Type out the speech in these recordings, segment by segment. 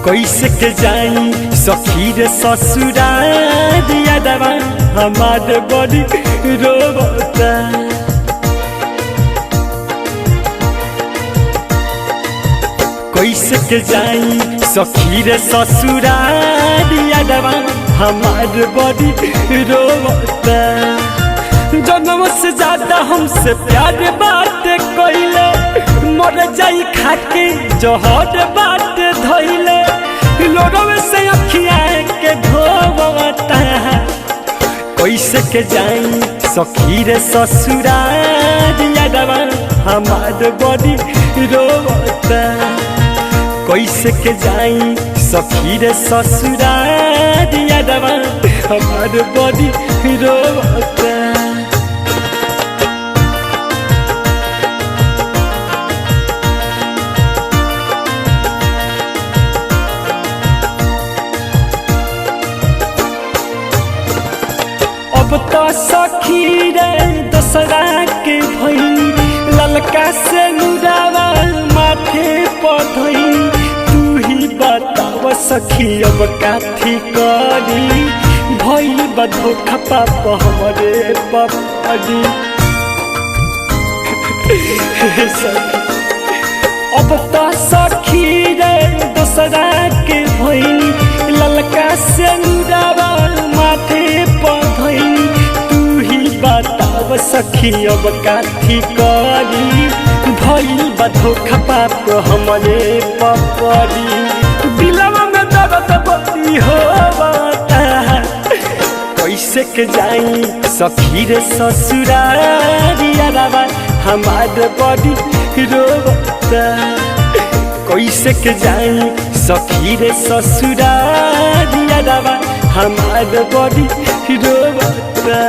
कैसे के जाई सखी रे ससुराल यादवा हमार बड़ी रोता। कैसे के जाई सखी रे ससुराल यादवा हमार बड़ी रोता। जन्म से ज्यादा हमसे प्यार बात कइले मर जाई खाके जहर बात धइले लोरवे से अखिया के धोवता। कैसे के जाई सखी रे ससुराल यादवा हमार बड़ी रोता। कैसे के जाई सखी रे ससुराल यादवा हमार बड़ी रोता। अब तो सखी रे दसरा के भई ललका से नुरावा माथे पधई। तू ही बताव सखी अब काथी करी भई बधोखा पाप हमरे पपड़ी। अब तो सखी रे दसरा के भई ललका से नुरावा माथे पधई। बताव सखी अब काथी करी भइल बा धोखा पाप हमरे पपड़ी। दिलवा में दर्द बड़ी होता। कैसे के जाई सखी रे ससुराल यादवा हमार बड़ी रोता। कैसे के जाई सखी रे ससुराल यादवा हमार बड़ी रोता।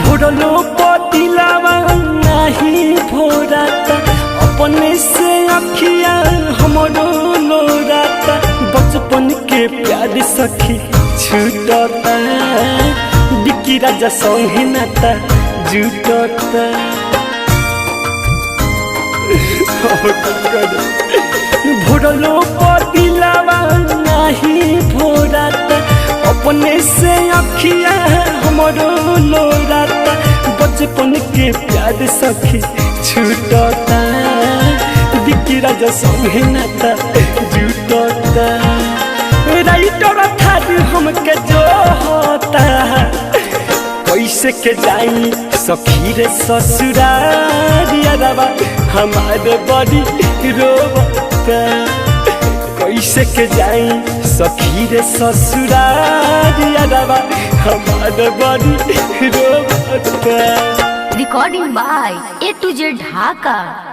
भोरलो पतिलावा नहीं भोराता अपने से अखिया हमरो लोराता। बचपन के प्यार सखी छूटता बिकी राजा संगे नाता जुटता। भोरलो पतिलावा नहीं भोराता अपने से अखिया हमरो लोराता। बचपन के प्यार सखी छूटता बिकी राजा संगे नाता जुटता। राइटर थार हमके जो होता। कैसे के जाई सखी रे ससुराल यादवा हमार बड़ी रोता। कैसे के जाई सखी रे ससुराल यादवा हमार बड़ी रोता। Recording by A to Z Dhaka।